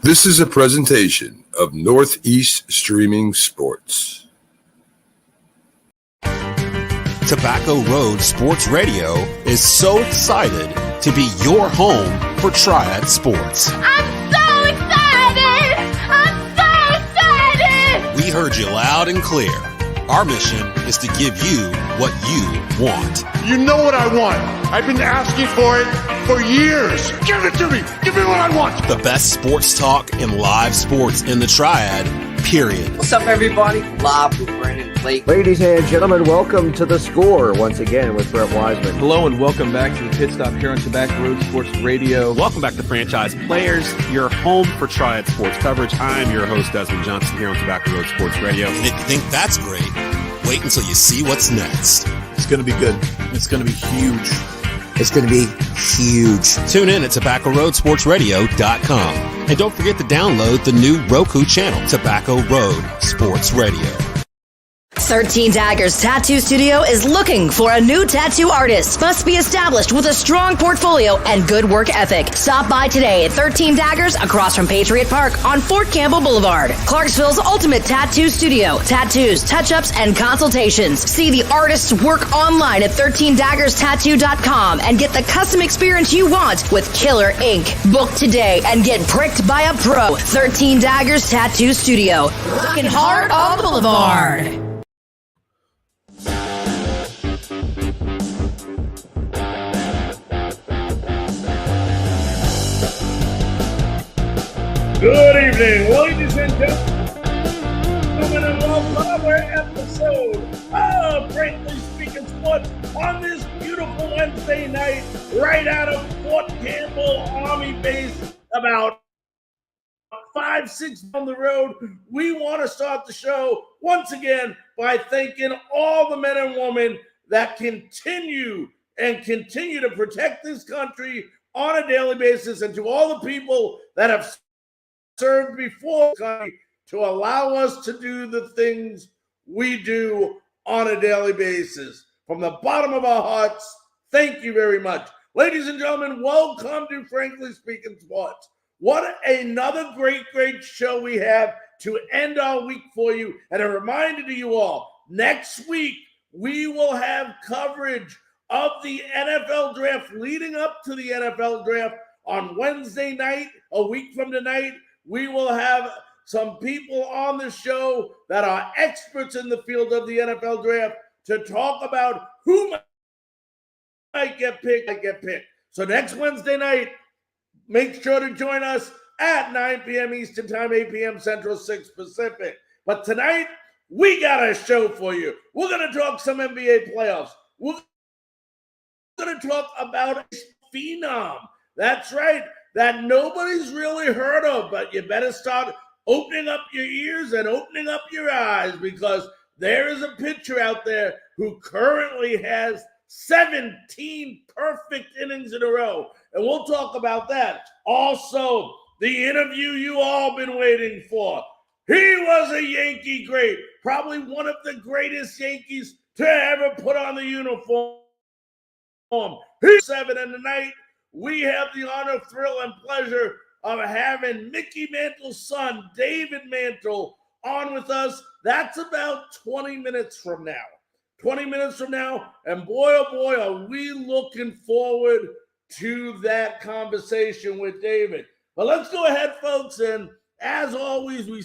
This is a presentation of Northeast Streaming Sports. Tobacco Road Sports Radio is so excited to be your home for Triad Sports. I'm so excited! I'm so excited! We heard you loud and clear. Our mission is to give you what you want. You know what I want. I've been asking for it for years. Give it to me. Give me what I want. The best sports talk and live sports in the Triad, period. What's up, everybody? Live with Brandon Blake. Ladies and gentlemen, welcome to The Score once again with Brett Wiseman. Hello and welcome back to the Pit Stop here on Tobacco Road Sports Radio. Welcome back to Franchise Players, your home for Triad sports coverage. I'm your host, Desmond Johnson, here on Tobacco Road Sports Radio. And if you think that's great, wait until you see what's next. It's going to be good. It's going to be huge. It's going to be huge. Tune in at tobaccoroadsportsradio.com. And don't forget to download the new Roku channel, Tobacco Road Sports Radio. 13 Daggers Tattoo Studio is looking for a new tattoo artist. Must be established with a strong portfolio and good work ethic. Stop by today at 13 Daggers across from Patriot Park on Fort Campbell Boulevard. Clarksville's ultimate tattoo studio. Tattoos, touch-ups, and consultations. See the artist's work online at 13daggerstattoo.com and get the custom experience you want with killer ink. Book today and get pricked by a pro. 13 Daggers Tattoo Studio. Looking hard on the boulevard. Good evening, ladies and gentlemen, and welcome to another episode of Frankly Speaking Sports on this beautiful Wednesday night, right out of Fort Campbell Army Base, about 5-6 on the road. We want to start the show once again by thanking all the men and women that continue to protect this country on a daily basis, and to all the people that have served before to allow us to do the things we do on a daily basis. From the bottom of our hearts, thank you very much. Ladies and gentlemen, welcome to Frankly Speaking Sports. What another great show we have to end our week for you. And a reminder to you all, next week we will have coverage of the NFL draft leading up to the NFL draft on Wednesday night, a week from tonight. We will have some people on the show that are experts in the field of the NFL draft to talk about who might get picked. So next Wednesday night, make sure to join us at 9 p.m. Eastern Time, 8 p.m. Central, 6 Pacific. But tonight, we got a show for you. We're going to talk some NBA playoffs. We're going to talk about a phenom. That's right. That nobody's really heard of, but you better start opening up your ears and opening up your eyes, because there is a pitcher out there who currently has 17 perfect innings in a row, and we'll talk about that. Also, the interview you all been waiting for. He was a Yankee great, probably one of the greatest Yankees to ever put on the uniform. He's 7, and tonight we have the honor, thrill, and pleasure of having Mickey Mantle's son, David Mantle, on with us. That's about 20 minutes from now. 20 minutes from now, and boy, oh boy, are we looking forward to that conversation with David. But let's go ahead, folks, and as always, we,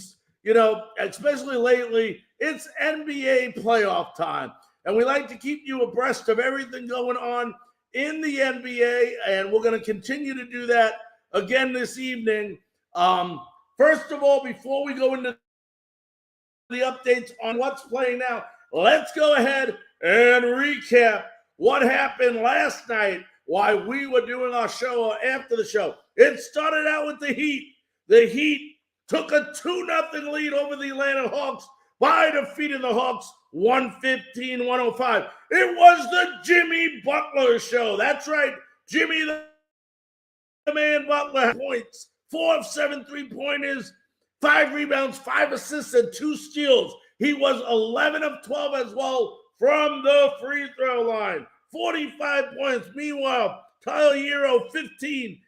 especially lately, it's NBA playoff time, and we like to keep you abreast of everything going on in the NBA, and we're going to continue to do that again this evening. First of all, before we go into the updates on what's playing now, let's go ahead and recap what happened last night while we were doing our show or after the show. It started out with the Heat. The Heat took a 2-0 lead over the Atlanta Hawks by defeating the Hawks 115-105. It was the Jimmy Butler show. That's right. Jimmy the man Butler had points. 4 of 7 3-pointers, 5 rebounds, 5 assists, and 2 steals. He was 11 of 12 as well from the free throw line. 45 points. Meanwhile, Tyler Hero, 15.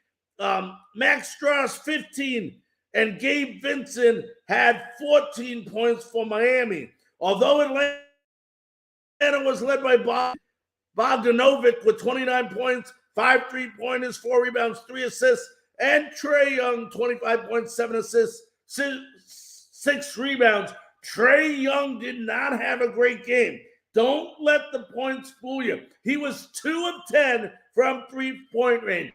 Max Strauss, 15. and Gabe Vincent had 14 points for Miami. Although Atlanta was led by Bogdanovic with 29 points, 5 3-pointers, 4 rebounds, 3 assists, and Trae Young, 25 points, 7 assists, 6 rebounds. Trae Young did not have a great game. Don't let the points fool you. He was 2 of 10 from 3-point range.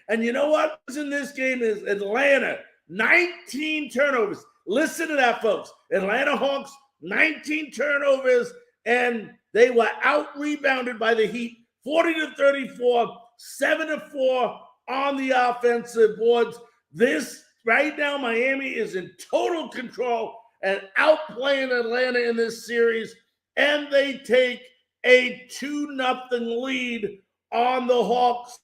And you know what was in this game is Atlanta, 19 turnovers. Listen to that, folks. Atlanta Hawks, 19 turnovers, and they were out-rebounded by the Heat, 40-34, 7-4 on the offensive boards. This, right now, Miami is in total control and outplaying Atlanta in this series, and they take a 2-0 lead on the Hawks.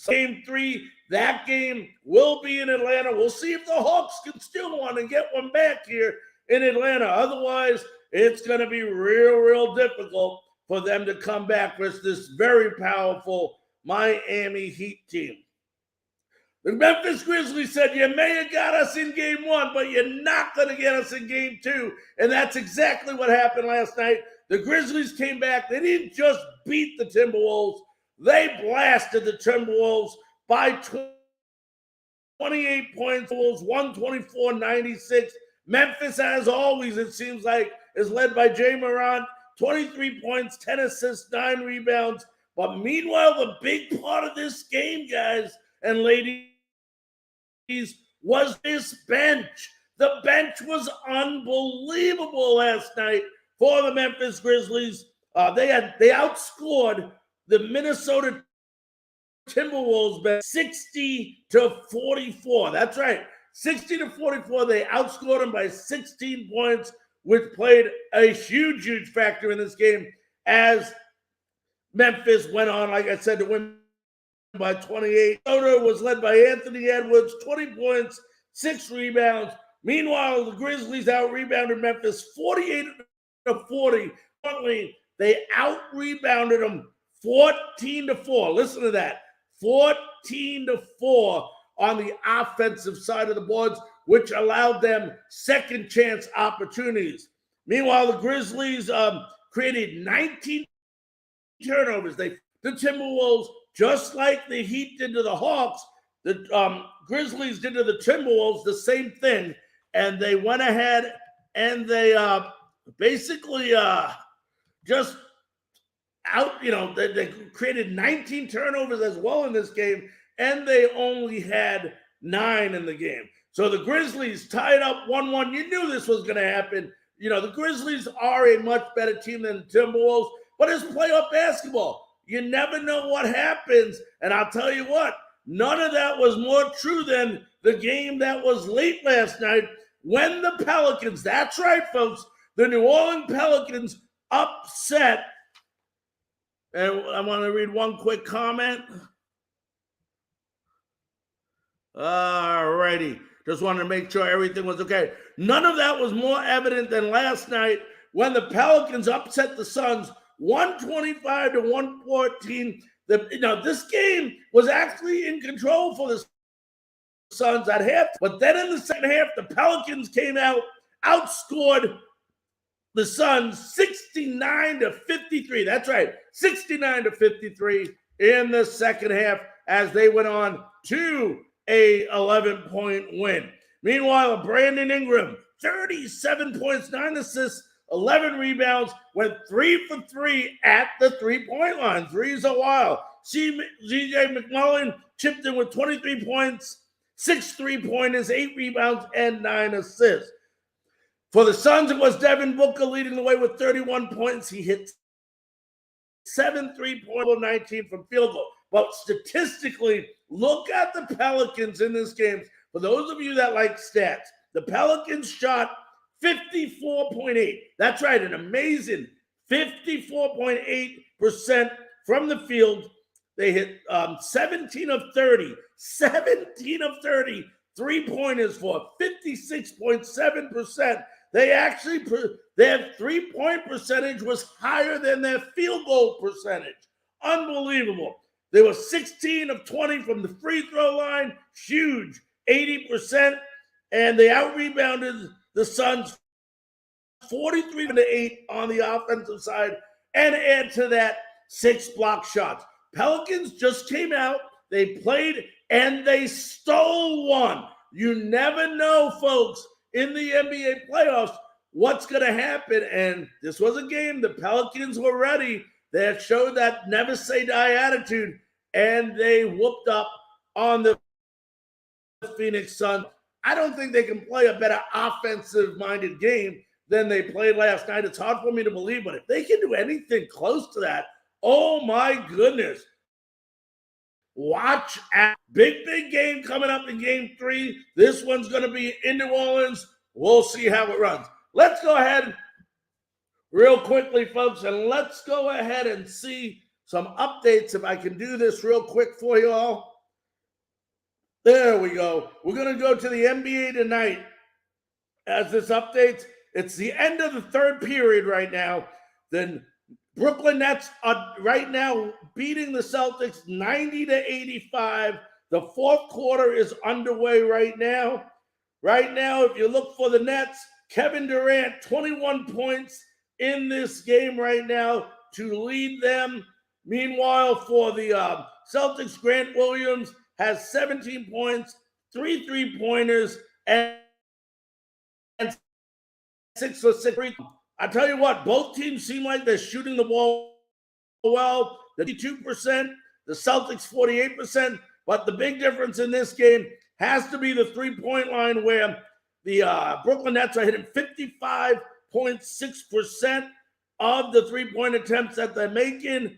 Game 3, that game will be in Atlanta. We'll see if the Hawks can steal one and get one back here in Atlanta. Otherwise, it's going to be real difficult for them to come back with this very powerful Miami Heat team. The Memphis Grizzlies said, you may have got us in game 1, but you're not going to get us in game 2. And that's exactly what happened last night. The Grizzlies came back. They didn't just beat the Timberwolves. They blasted the Timberwolves by 28 points, 124-96. Memphis, as always, it seems like, is led by Jay Morant, 23 points, 10 assists, 9 rebounds. But meanwhile, the big part of this game, guys and ladies, was this bench. The bench was unbelievable last night for the Memphis Grizzlies. They outscored the Minnesota Timberwolves by 60-44. That's right, 60-44. They outscored them by 16 points, which played a huge factor in this game as Memphis went on, like I said, to win by 28. Minnesota was led by Anthony Edwards, 20 points, 6 rebounds. Meanwhile, the Grizzlies out-rebounded Memphis 48-40. They out-rebounded them 14-4. Listen to that. 14-4 on the offensive side of the boards, which allowed them second chance opportunities. Meanwhile, the Grizzlies created 19 turnovers. The Timberwolves, just like the Heat did to the Hawks, the Grizzlies did to the Timberwolves the same thing. And they went ahead and they basically just out, they created 19 turnovers as well in this game, and they only had 9 in the game. So the Grizzlies tied up 1-1. You knew this was going to happen. The Grizzlies are a much better team than the Timberwolves, but it's playoff basketball. You never know what happens. And I'll tell you what, none of that was more true than the game that was late last night when the Pelicans, that's right, folks, the New Orleans Pelicans upset. And I want to read one quick comment. All righty. Just wanted to make sure everything was okay. None of that was more evident than last night when the Pelicans upset the Suns 125-114. This game was actually in control for the Suns at half. But then in the second half, the Pelicans came out, outscored the Suns 69-53. That's right, 69-53 in the second half as they went on to a 11-point win. Meanwhile, Brandon Ingram, 37 points, 9 assists, 11 rebounds, went 3 for 3 at the three-point line. Three's a while. G.J. McMullen chipped in with 23 points, 6 3-pointers, 8 rebounds, and 9 assists. For the Suns, it was Devin Booker leading the way with 31 points. He hit 7 3-pointers, 19 from field goal. But statistically, look at the Pelicans in this game. For those of you that like stats, the Pelicans shot 54.8. That's right, an amazing 54.8% from the field. They hit 17 of 30, 3-pointers for 56.7%. Their 3-point percentage was higher than their field goal percentage. Unbelievable. They were 16 of 20 from the free throw line, huge, 80%, and they out-rebounded the Suns 43-8 on the offensive side, and add to that 6 block shots. Pelicans just came out, they played, and they stole one. You never know, folks, in the NBA playoffs, what's going to happen. And this was a game the Pelicans were ready. They had showed that never say die attitude, and they whooped up on the Phoenix Suns. I don't think they can play a better offensive-minded game than they played last night. It's hard for me to believe, but if they can do anything close to that, oh my goodness. Watch out. Big game coming up in game 3. This one's going to be in New Orleans. We'll see how it runs. Let's go ahead real quickly, folks, and let's go ahead and see some updates, if I can do this real quick for you all. There we go. We're going to go to the NBA tonight as this updates. It's the end of the third period right now. The Brooklyn Nets are right now beating the Celtics 90-85. The fourth quarter is underway right now. Right now, if you look for the Nets, Kevin Durant, 21 points in this game right now to lead them. Meanwhile, for the Celtics, Grant Williams has 17 points, 3 3-pointers, and 6 for 6. I tell you what, both teams seem like they're shooting the ball well. The 52%, the Celtics 48%. But the big difference in this game has to be the three-point line, where the Brooklyn Nets are hitting 55.6% of the three-point attempts that they're making.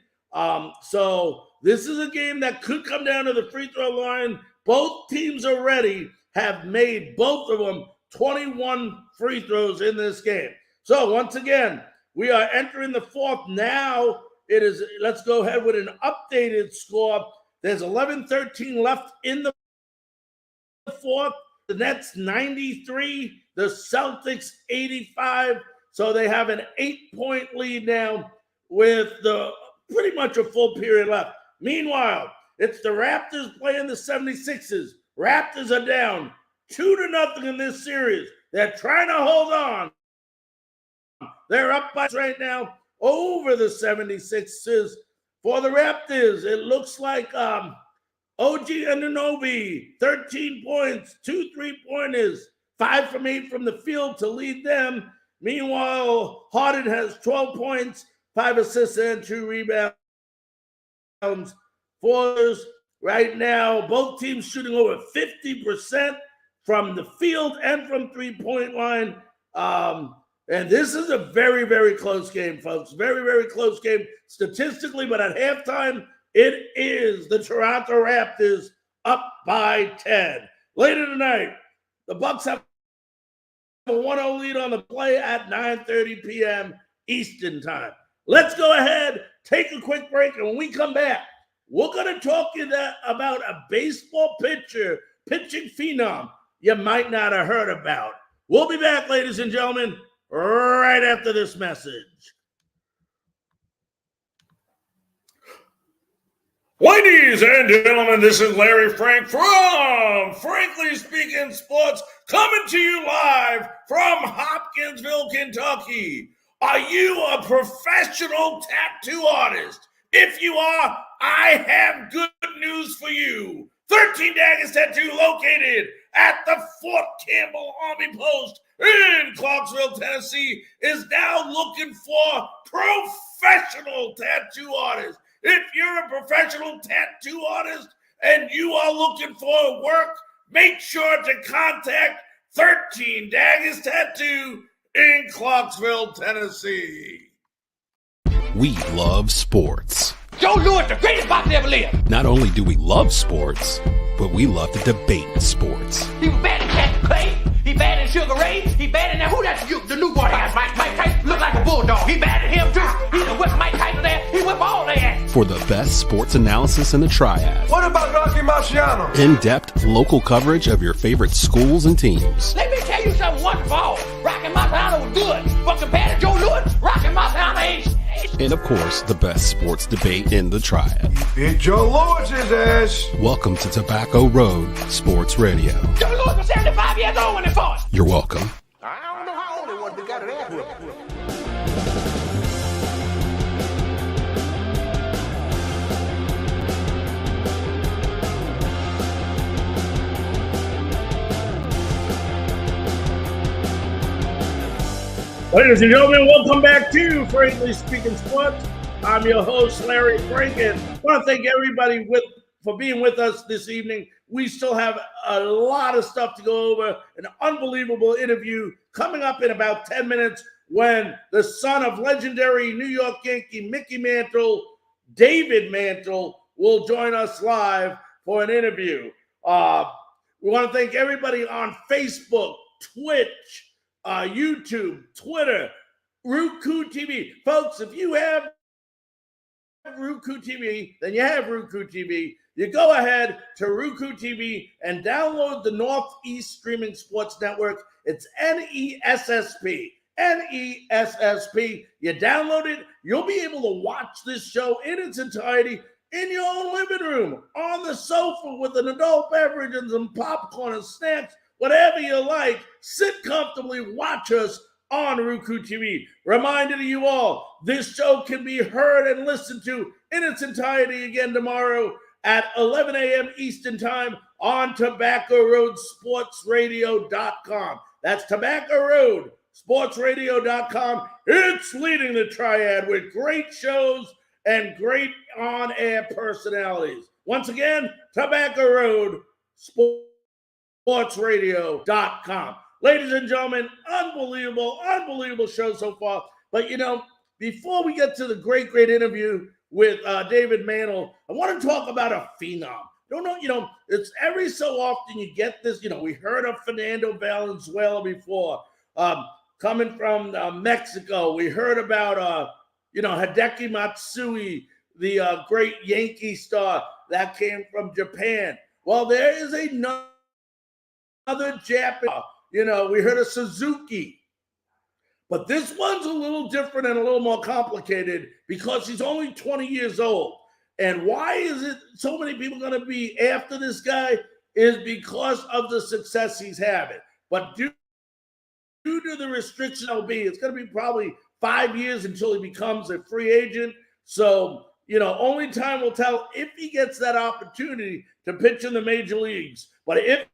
So this is a game that could come down to the free throw line. Both teams already have made, both of them, 21 free throws in this game. So once again, we are entering the fourth. Now it is, let's go ahead with an updated score. There's 11-13 left in the fourth. The Nets 93, the Celtics 85. So they have an 8-point lead now with the pretty much a full period left. Meanwhile, it's the Raptors playing the 76ers. Raptors are down 2-0 in this series. They're trying to hold on. They're up by right now over the 76ers. For the Raptors, it looks like OG Anunoby, 13 points, 2 3-pointers, 5 from 8 from the field to lead them. Meanwhile, Harden has 12 points, 5 assists, and 2 rebounds. For us right now, both teams shooting over 50% from the field and from three-point line. And this is a very, very close game, folks. Very, very close game statistically, but at halftime, it is the Toronto Raptors up by 10. Later tonight, the Bucks have a 1-0 lead on the play at 9:30 p.m. Eastern time. Let's go ahead, take a quick break, and when we come back, we're going to talk to you about a baseball pitcher, pitching phenom you might not have heard about. We'll be back, ladies and gentlemen, right after this message. Ladies and gentlemen, this is Larry Frank from Frankly Speaking Sports, coming to you live from Hopkinsville, Kentucky. Are you a professional tattoo artist? If you are, I have good news for you. 13 Daggers Tattoo, located at the Fort Campbell Army Post in Clarksville, Tennessee, is now looking for professional tattoo artists. If you're a professional tattoo artist and you are looking for work, make sure to contact 13 Daggers Tattoo in Clarksville, Tennessee. We love sports. Joe Louis, the greatest boxer ever lived. Not only do we love sports, but we love to debate sports. He was bad at Captain Clay. He bad at Sugar Ray. He bad at now. Who that's the new boy has? Mike Tyson look like a bulldog. He bad at him too. He done whipped Mike Tyson there. He whipped all their ass. For the best sports analysis in the triad. What about Rocky Marciano? In-depth local coverage of your favorite schools and teams. Let me tell you something once for all. Rocky Marciano was good. But compared to Joe Louis, Rocky Marciano ain't and of course, the best sports debate in the Triad. Beat Joe Lewis's ass. Welcome to Tobacco Road Sports Radio. Joe Louis was 75 years old when he fought. You're welcome. I don't know how old he was, but got it ass whipped. Ladies and gentlemen, welcome back to Frankly Speaking Sports. I'm your host, Larry Franken. I want to thank everybody for being with us this evening. We still have a lot of stuff to go over, an unbelievable interview coming up in about 10 minutes when the son of legendary New York Yankee Mickey Mantle, David Mantle, will join us live for an interview. We want to thank everybody on Facebook, Twitch, YouTube, Twitter, Roku TV. Folks, if you have Roku TV, then you have Roku TV. You go ahead to Roku TV and download the Northeast Streaming Sports Network. It's NESSP. NESSP. You download it, you'll be able to watch this show in its entirety in your own living room, on the sofa with an adult beverage and some popcorn and snacks. Whatever you like, sit comfortably, watch us on Roku TV. Reminder to you all, this show can be heard and listened to in its entirety again tomorrow at 11 a.m. Eastern Time on TobaccoRoadSportsRadio.com. That's TobaccoRoadSportsRadio.com. It's leading the triad with great shows and great on-air personalities. Once again, Tobacco Road SportsRadio.com. Ladies and gentlemen, unbelievable show so far. But, before we get to the great interview with David Mantle, I want to talk about a phenom. It's every so often you get this, we heard of Fernando Valenzuela before, coming from Mexico. We heard about, Hideki Matsui, the great Yankee star that came from Japan. Well, there is another Japanese, we heard of Suzuki. But this one's a little different and a little more complicated because he's only 20 years old. And why is it so many people going to be after this guy is because of the success he's having. But due to the restriction it's going to be probably 5 years until he becomes a free agent. So, only time will tell if he gets that opportunity to pitch in the major leagues. But if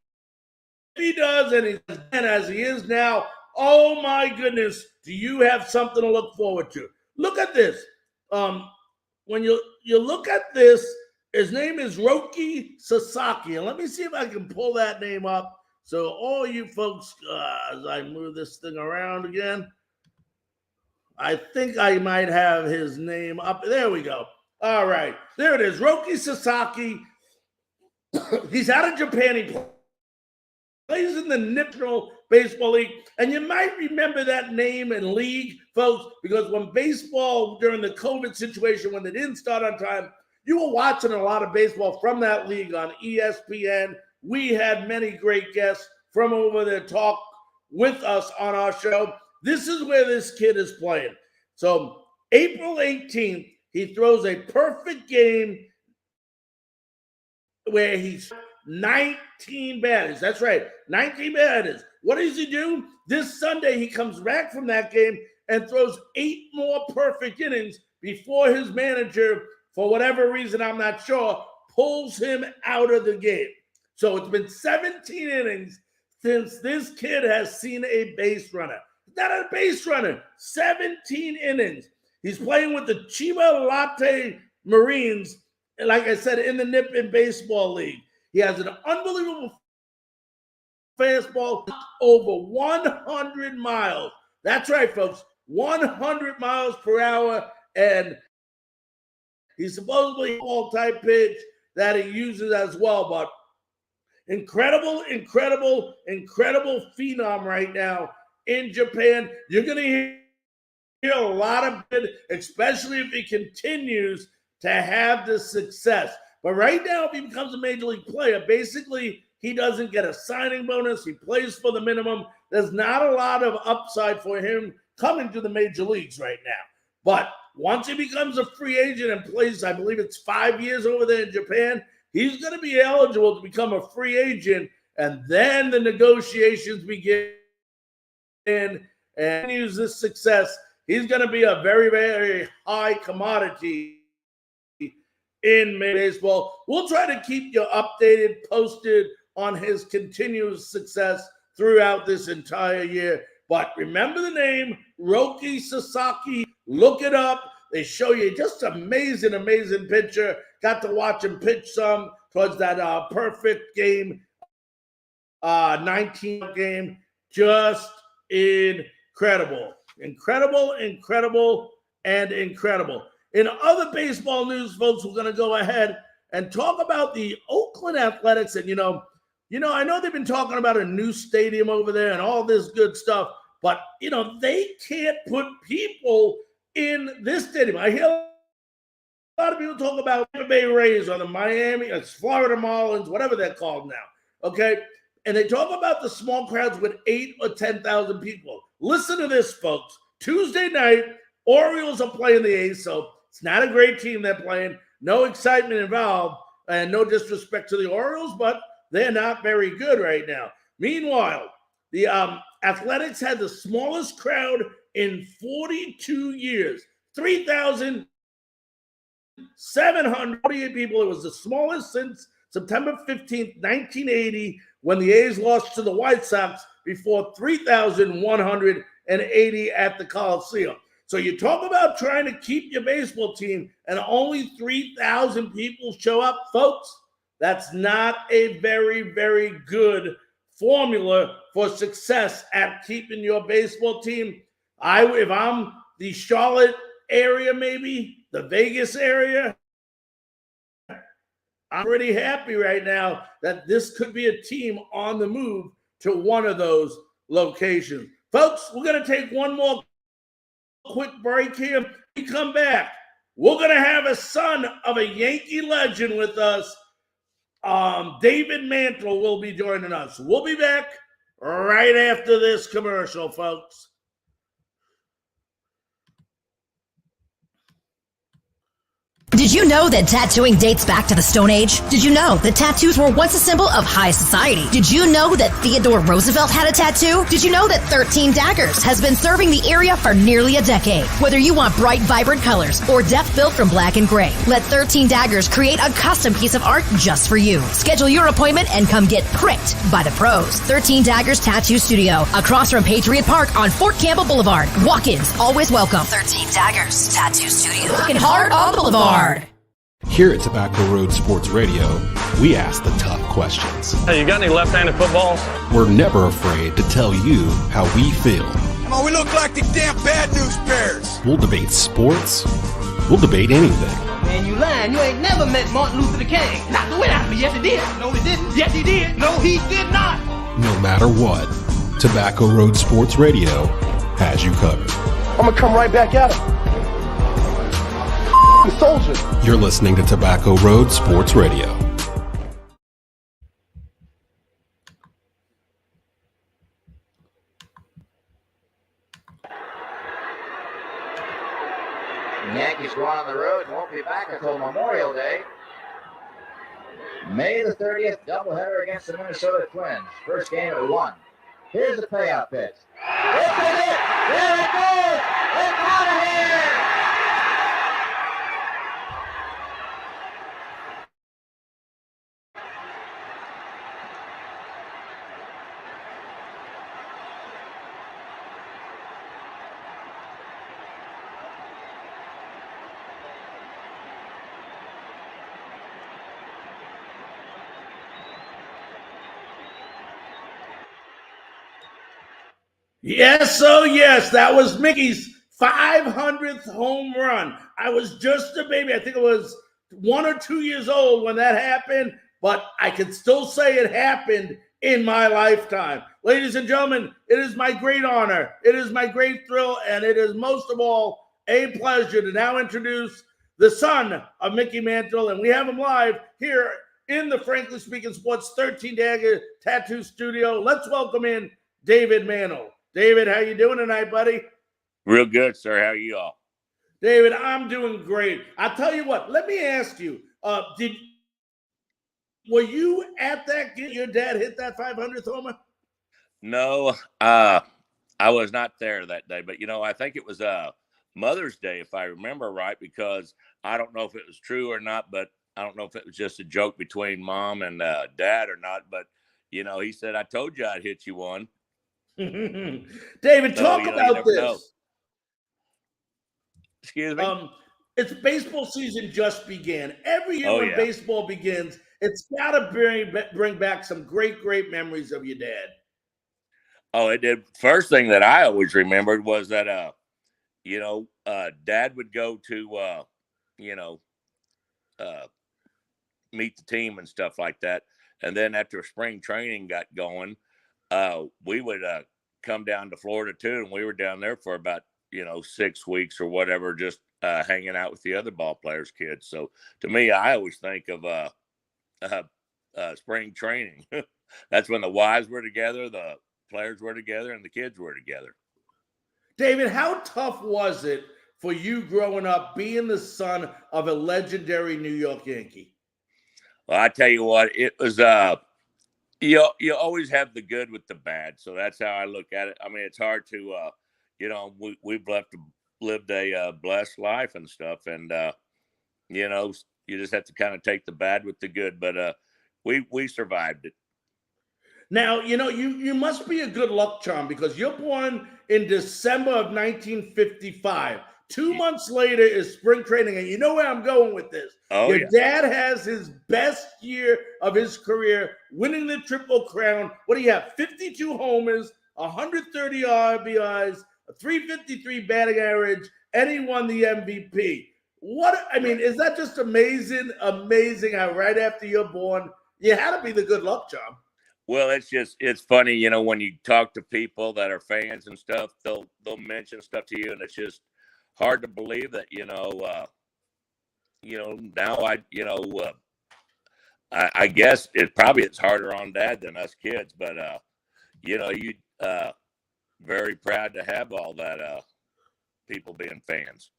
he does, and as he is now, oh my goodness, do you have something to look forward to? Look at this. When you look at this, his name is Roki Sasaki. And let me see if I can pull that name up. So all you folks, as I move this thing around again, I think I might have his name up. There we go. All right. There it is. Roki Sasaki. He's out of Japan. He plays in the National Baseball League. And you might remember that name and league, folks, because when baseball, during the COVID situation, when they didn't start on time, you were watching a lot of baseball from that league on ESPN. We had many great guests from over there talk with us on our show. This is where this kid is playing. So April 18th, he throws a perfect game where he's 19 batters. That's right, 19 batters. What does he do? This Sunday, he comes back from that game and throws 8 more perfect innings before his manager, for whatever reason, I'm not sure, pulls him out of the game. So it's been 17 innings since this kid has seen a base runner. Not a base runner, 17 innings. He's playing with the Chiba Latte Marines, like I said, in the Nippon Baseball League. He has an unbelievable fastball over 100 miles. That's right, folks, 100 miles per hour. And he's supposedly a ball-type pitch that he uses as well. But incredible phenom right now in Japan. You're going to hear a lot of it, especially if he continues to have this success. But right now, if he becomes a major league player, basically he doesn't get a signing bonus. He plays for the minimum. There's not a lot of upside for him coming to the major leagues right now. But once he becomes a free agent and plays, I believe it's 5 years over there in Japan, he's going to be eligible to become a free agent, and then the negotiations begin. And use this success, he's going to be a very, very high commodity in baseball. We'll try to keep you updated, posted on his continuous success throughout this entire year. But remember the name, Roki Sasaki. Look it up. They show you just amazing, amazing pitcher. Got to watch him pitch some towards that perfect game, 19 game. Just incredible. Incredible, incredible, and incredible. In other baseball news, folks, we're going to go ahead and talk about the Oakland Athletics. And, I know they've been talking about a new stadium over there and all this good stuff, but, they can't put people in this stadium. I hear a lot of people talk about Tampa Bay Rays or the Miami, it's Florida Marlins, whatever they're called now, okay? And they talk about the small crowds with 8 or 10,000 people. Listen to this, folks. Tuesday night, Orioles are playing the A's, so it's not a great team they're playing. No excitement involved, and no disrespect to the Orioles, but they're not very good right now. Meanwhile, the Athletics had the smallest crowd in 42 years, 3,748 people. It was the smallest since September 15th, 1980, when the A's lost to the White Sox before 3,180 at the Coliseum. So you talk about trying to keep your baseball team and only 3,000 people show up, folks. That's not a very, very good formula for success at keeping your baseball team. If I'm the Charlotte area, maybe the Vegas area, I'm pretty happy right now that this could be a team on the move to one of those locations. Folks, we're going to take one more quick break here. When we come back, we're going to have a son of a Yankee legend with us. David Mantle will be joining us. We'll be back right after this commercial, folks. Did you know that tattooing dates back to the Stone Age? Did you know that tattoos were once a symbol of high society? Did you know that Theodore Roosevelt had a tattoo? Did you know that 13 Daggers has been serving the area for nearly a decade? Whether you want bright, vibrant colors or depth built from black and gray, let 13 Daggers create a custom piece of art just for you. Schedule your appointment and come get pricked by the pros. 13 Daggers Tattoo Studio, across from Patriot Park on Fort Campbell Boulevard. Walk-ins always welcome. 13 Daggers Tattoo Studio, working hard on Boulevard. Here at Tobacco Road Sports Radio, we ask the tough questions. Hey, you got any left-handed footballs? We're never afraid to tell you how we feel. Come on, we look like the damn Bad News Bears. We'll debate sports. We'll debate anything. Man, you lying. You ain't never met Martin Luther King. Not the way out of me. Yes, he did. No, he didn't. Yes, he did. No, he did not. No matter what, Tobacco Road Sports Radio has you covered. I'm going to come right back at him. Soldier. You're listening to Tobacco Road Sports Radio. The Yankees go on the road and won't be back until Memorial Day. May the 30th, doubleheader against the Minnesota Twins. First game at 1. Here's the payoff pitch. This is it! There it goes! It's out of here! Yes, oh yes, that was Mickey's 500th home run. I was just a baby. I think it was 1 or 2 years old when that happened, but I can still say it happened in my lifetime. Ladies and gentlemen, it is my great honor, it is my great thrill, and it is most of all a pleasure to now introduce the son of Mickey Mantle, and we have him live here in the Frankly Speaking Sports 13 Dagger Tattoo Studio. Let's welcome in David Mantle. David, how you doing tonight, buddy? Real good, sir. How are you all? David, I'm doing great. I'll tell you what, let me ask you, were you at that game your dad hit that 500th homer? No, I was not there that day, but I think it was Mother's Day, if I remember right, because I don't know if it was true or not, but I don't know if it was just a joke between mom and dad or not, but he said, I told you I'd hit you one. David, talk about this. Know. Excuse me? It's baseball season just began. Every year when baseball begins, it's got to bring back some great, great memories of your dad. Oh, it did. First thing that I always remembered was that, Dad would go to, meet the team and stuff like that. And then after spring training got going, we would come down to Florida too. And we were down there for about, 6 weeks or whatever, just hanging out with the other ball players' kids. So to me, I always think of spring training. That's when the wives were together, the players were together, and the kids were together. David, how tough was it for you growing up being the son of a legendary New York Yankee? Well, I tell you what, it was you always have the good with the bad. So that's how I look at it. I mean, it's hard to we've lived a blessed life and stuff, and you just have to kind of take the bad with the good. But we survived it. Now, you must be a good luck charm because you're born in December of 1955. 2 months later is spring training, and you know where I'm going with this. Your dad has his best year of his career, winning the Triple Crown. What do you have? 52 homers, 130 RBIs, a 353 batting average, and he won the MVP. Is that just amazing? Amazing how right after you're born, you had to be the good luck charm. Well, it's funny, when you talk to people that are fans and stuff, they'll mention stuff to you, and it's just hard to believe that, now I guess it's harder on Dad than us kids, but you very proud to have all that people being fans.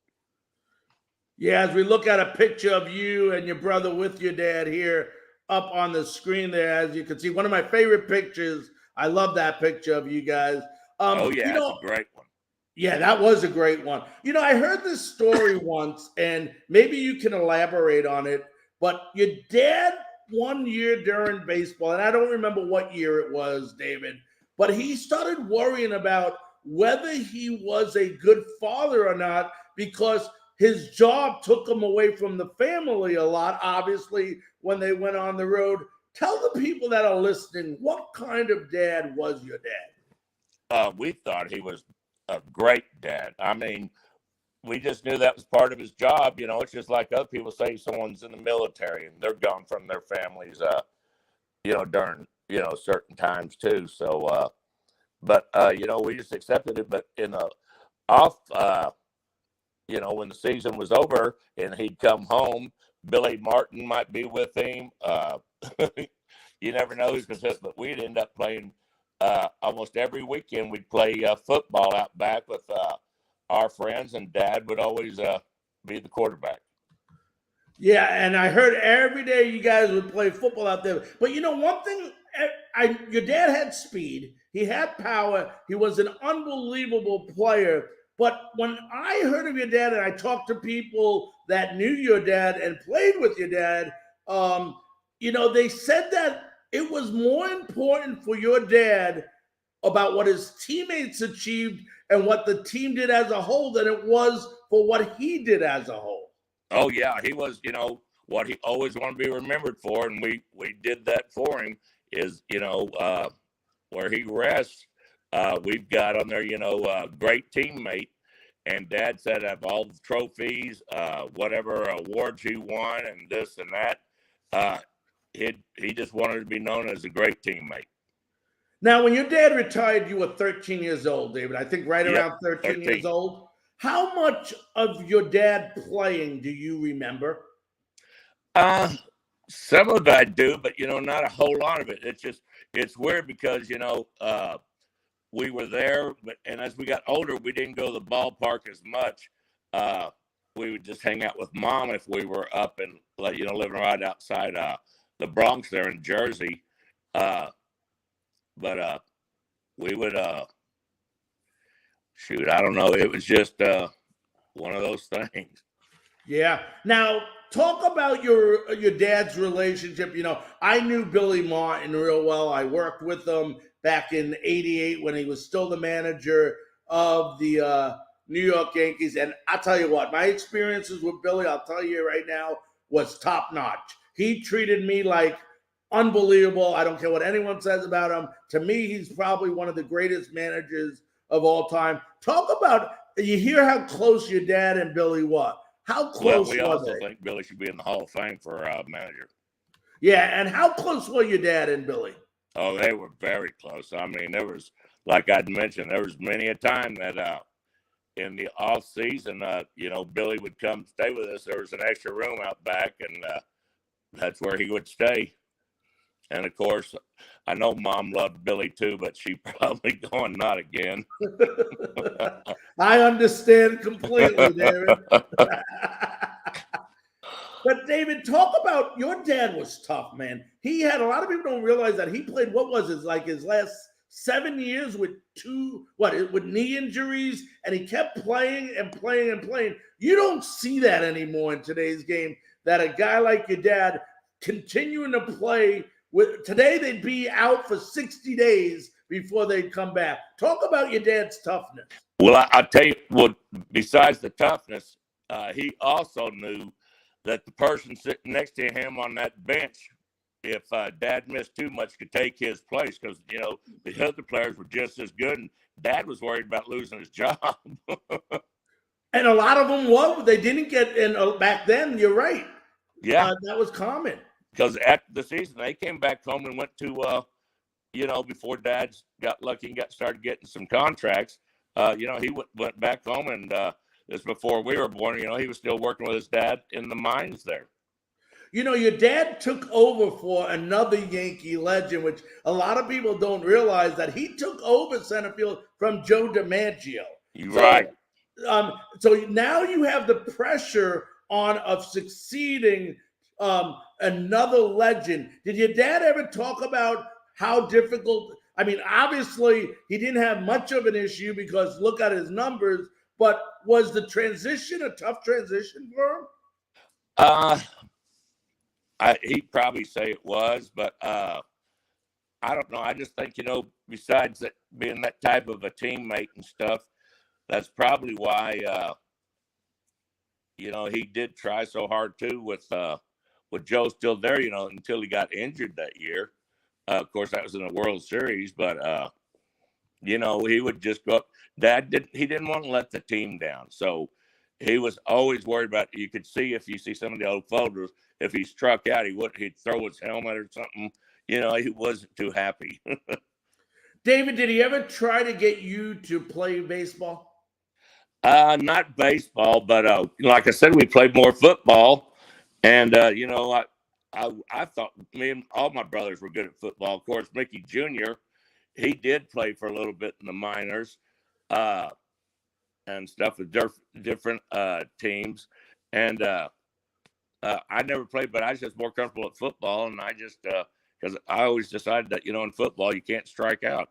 Yeah, as we look at a picture of you and your brother with your dad here up on the screen there, as you can see, one of my favorite pictures. I love that picture of you guys. That's a great one. Yeah, that was a great one. I heard this story once, and maybe you can elaborate on it, but your dad one year during baseball, and I don't remember what year it was, David, but he started worrying about whether he was a good father or not because his job took him away from the family a lot, obviously, when they went on the road. Tell the people that are listening, what kind of dad was your dad? We thought he was a great dad. I mean, we just knew that was part of his job. It's just like other people say someone's in the military and they're gone from their families, during, certain times too. So, we just accepted it. But in the off, when the season was over and he'd come home, Billy Martin might be with him. You never know who's going to sit, but we'd end up playing almost every weekend. We'd play football out back with our friends, and Dad would always be the quarterback. Yeah, and I heard every day you guys would play football out there. But one thing, your dad had speed. He had power. He was an unbelievable player. But when I heard of your dad and I talked to people that knew your dad and played with your dad, they said that it was more important for your dad about what his teammates achieved and what the team did as a whole than it was for what he did as a whole. Oh, yeah. He was, what he always wanted to be remembered for, and we did that for him, is, where he rests. We've got on there, great teammate, and Dad said of all the trophies, whatever awards he won and this and that, he just wanted to be known as a great teammate. Now, when your dad retired, you were 13 years old, David. I think around 13 years old. How much of your dad playing do you remember? Some of it I do, but, not a whole lot of it. It's weird because, we were there, and as we got older, we didn't go to the ballpark as much. we would just hang out with Mom if we were up and, like, living right outside the Bronx there in Jersey. But we would shoot, I don't know. It was just one of those things. Yeah. Now, talk about your dad's relationship. I knew Billy Martin real well. I worked with him back in '88 when he was still the manager of the New York Yankees. And I'll tell you what, my experiences with Billy, I'll tell you right now, was top notch. He treated me like unbelievable. I don't care what anyone says about him. To me, he's probably one of the greatest managers of all time. Talk about, you hear how close your dad and Billy were. How close we were also they? think Billy should be in the Hall of Fame for manager. Yeah, and how close were your dad and Billy? Oh, they were very close. I mean, there was, like I'd mentioned, there was many a time that in the off season, Billy would come stay with us. There was an extra room out back, and that's where he would stay. And of course, I know Mom loved Billy too, but she probably going, not again. I understand completely, David. But David, talk about, your dad was tough, man. He had, a lot of people don't realize that he played, what was his last 7 years with with knee injuries, and he kept playing and playing and playing. You don't see that anymore in today's game, that a guy like your dad continuing to play. Today they'd be out for 60 days before they'd come back. Talk about your dad's toughness. Well, I'll tell you, besides the toughness, he also knew that the person sitting next to him on that bench, if Dad missed too much, could take his place, because, the other players were just as good, and Dad was worried about losing his job. And a lot of them were. They didn't get in back then. You're right. Yeah. That was common. Because after the season, they came back home and went to, before Dad got lucky and started getting some contracts, he went back home, and this before we were born, he was still working with his dad in the mines there. Your dad took over for another Yankee legend, which a lot of people don't realize, that he took over center field from Joe DiMaggio. You're right. So now you have the pressure on of succeeding another legend. Did your dad ever talk about how difficult? I mean, obviously he didn't have much of an issue, because look at his numbers. But was the transition a tough transition for him? He'd probably say it was, but I don't know. I just think, besides that, being that type of a teammate and stuff, that's probably why, he did try so hard too with Joe still there, until he got injured that year. Of course, that was in the World Series, but he would just go up. Dad didn't want to let the team down, so he was always worried about. You could see, if you see some of the old photos, if he struck out, he'd throw his helmet or something. He wasn't too happy. David, did he ever try to get you to play baseball? Not baseball, but like I said, we played more football, and I thought me and all my brothers were good at football. Of course, Mickey Jr., he did play for a little bit in the minors and stuff with different teams. And I never played, but I was just more comfortable at football. And I just, because I always decided that, in football, you can't strike out.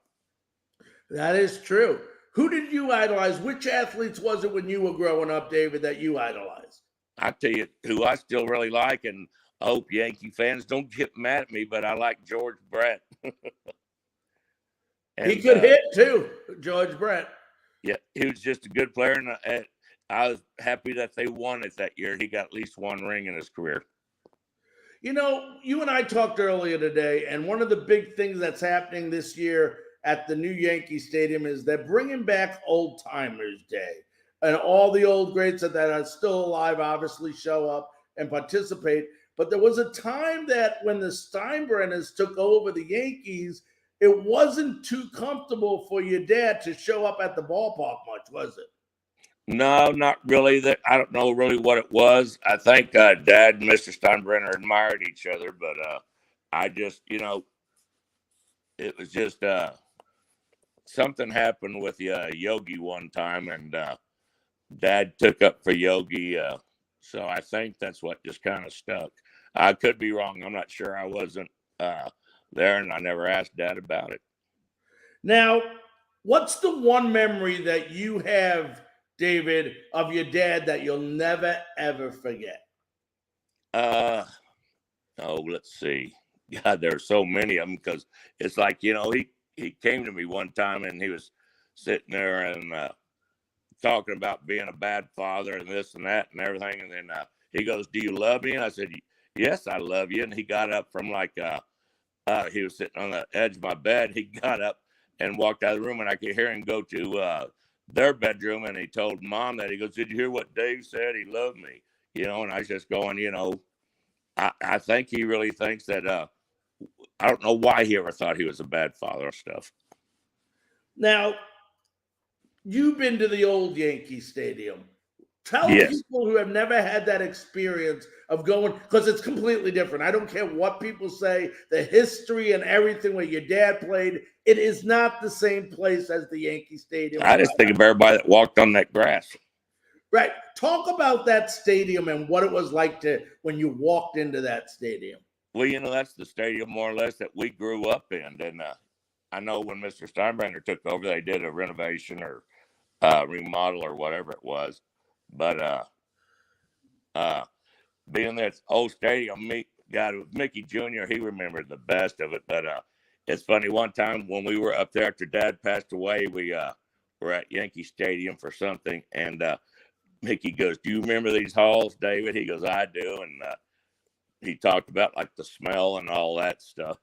That is true. Who did you idolize? Which athletes was it when you were growing up, David, that you idolized? I tell you who I still really like, and I hope Yankee fans don't get mad at me, but I like George Brett. And, he could hit too, George Brett. Yeah, he was just a good player, and I was happy that they won it that year. He got at least one ring in his career. You and I talked earlier today, and one of the big things that's happening this year at the new Yankee Stadium is they're bringing back Old Timers Day. And all the old greats that are still alive obviously show up and participate. But there was a time that when the Steinbrenners took over the Yankees, it wasn't too comfortable for your dad to show up at the ballpark much, was it? No, not really. I don't know really what it was. I think Dad and Mr. Steinbrenner admired each other, but I just, it was just something happened with Yogi one time, and Dad took up for Yogi. So I think that's what just kind of stuck. I could be wrong. I'm not sure. I wasn't there, and I never asked Dad about it. Now, what's the one memory that you have, David, of your dad that you'll never, ever forget? Let's see. God, there's so many of them because it's like, he came to me one time and he was sitting there and talking about being a bad father and this and that and everything. And then he goes, "Do you love me?" And I said, "Yes, I love you." And he got up from he was sitting on the edge of my bed. He got up and walked out of the room, and I could hear him go to their bedroom. And he told Mom that. He goes, "Did you hear what Dave said? He loved me." And I was just going, I think he really thinks that, I don't know why he ever thought he was a bad father or stuff. Now, you've been to the old Yankee Stadium. Tell Yes. people who have never had that experience of going, because it's completely different. I don't care what people say, the history and everything where your dad played, it is not the same place as the Yankee Stadium. I just think of everybody that walked on that grass. Right. Talk about that stadium and what it was like when you walked into that stadium. Well, that's the stadium more or less that we grew up in. And I know when Mr. Steinbrenner took over, they did a renovation or remodel or whatever it was. But being that old stadium, Mickey Jr., he remembered the best of it. But it's funny, one time when we were up there after Dad passed away, we were at Yankee Stadium for something, and Mickey goes, "Do you remember these halls, David?" He goes, "I do." And he talked about like the smell and all that stuff.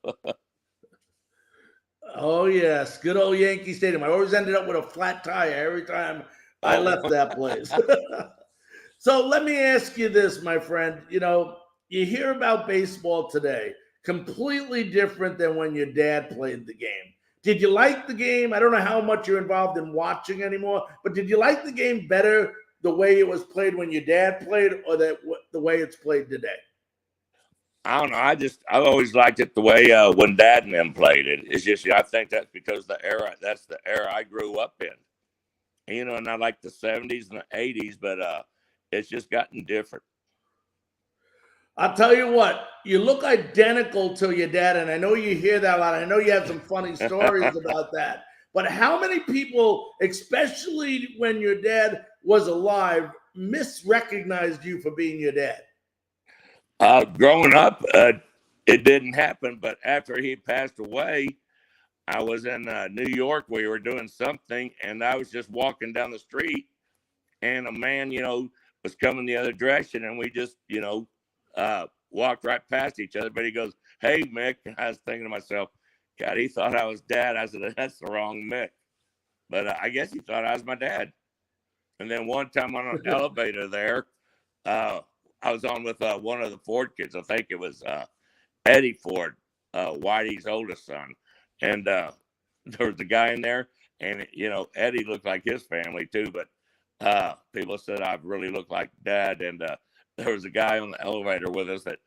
Oh, yes. Good old Yankee Stadium. I always ended up with a flat tire every time I left that place. So let me ask you this, my friend. You hear about baseball today, completely different than when your dad played the game. Did you like the game? I don't know how much you're involved in watching anymore, but did you like the game better the way it was played when your dad played or the way it's played today? I don't know. I've always liked it the way when Dad and them played it. It's just, I think that's because that's the era I grew up in. And I like the 70s and the 80s, but it's just gotten different. I'll tell you what, you look identical to your dad, and I know you hear that a lot. I know you have some funny stories about that. But how many people, especially when your dad was alive, misrecognized you for being your dad? Growing up, it didn't happen. But after he passed away, I was in New York. We were doing something, and I was just walking down the street, and a man, was coming the other direction, and we just, walked right past each other. But he goes, "Hey, Mick." And I was thinking to myself, God, he thought I was Dad. I said, "That's the wrong Mick." But I guess he thought I was my dad. And then one time on an elevator there, I was on with one of the Ford kids. I think it was Eddie Ford, Whitey's oldest son. And there was a guy in there, and, Eddie looked like his family too. But people said I really looked like Dad. And there was a guy on the elevator with us that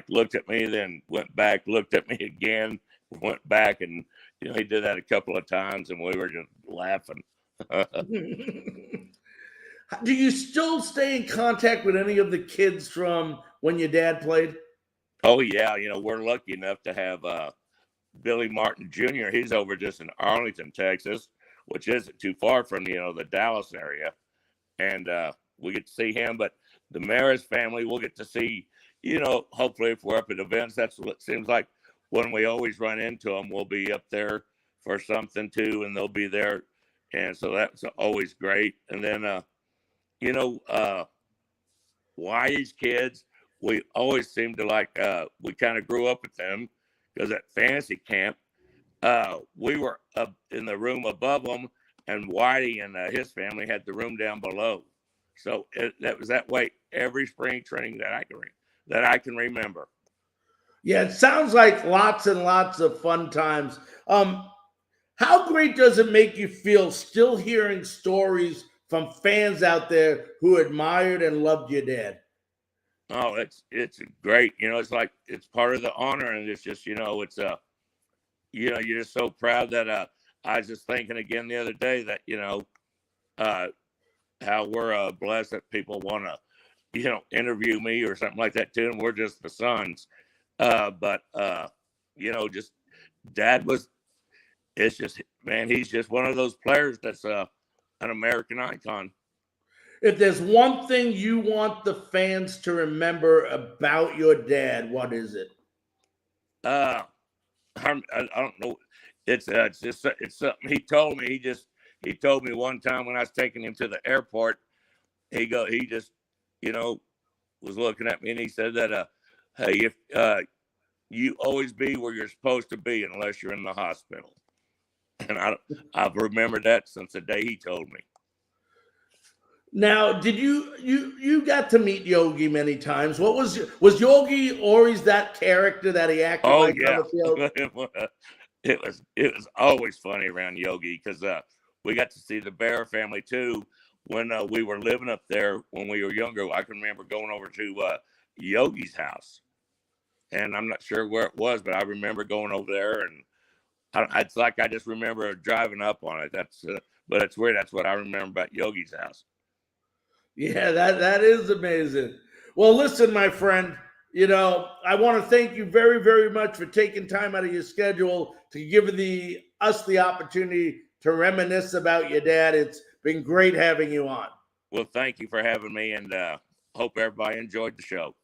looked at me, then went back, looked at me again, went back. And, he did that a couple of times, and we were just laughing. Do you still stay in contact with any of the kids from when your dad played? Oh, yeah. We're lucky enough to have Billy Martin Jr. He's over just in Arlington, Texas, which isn't too far from, the Dallas area. And we get to see him. But the Maris family, we'll get to see, hopefully if we're up at events, that's what it seems like when we always run into them, we'll be up there for something too, and they'll be there. And so that's always great. And then, Whitey's kids, we always seem to we kind of grew up with them because at fantasy camp, we were up in the room above them, and Whitey and his family had the room down below. So that was that way every spring training that I can remember. Yeah, it sounds like lots and lots of fun times. How great does it make you feel still hearing stories from fans out there who admired and loved your dad? Oh, it's great. It's like it's part of the honor, and it's just it's you're just so proud that I was just thinking again the other day that how we're blessed that people want to, interview me or something like that too. And we're just the sons. But just Dad it's just, man, he's just one of those players that's an American icon. If there's one thing you want the fans to remember about your dad, what is it? I don't know. It's something he told me. He told me one time when I was taking him to the airport, he just, was looking at me and he said that, hey, if you always be where you're supposed to be unless you're in the hospital. And I've remembered that since the day he told me. Now, did you got to meet Yogi many times? Was Yogi always that character that he acted like on the field? It was always funny around Yogi because we got to see the Bear family too when we were living up there when we were younger. I can remember going over to Yogi's house, and I'm not sure where it was, but I remember going over there, and it's like I just remember driving up on it. But it's weird. That's what I remember about Yogi's house. Yeah, that is amazing. Well, listen, my friend, I want to thank you very, very much for taking time out of your schedule to give us the opportunity to reminisce about your dad. It's been great having you on. Well, thank you for having me, and hope everybody enjoyed the show.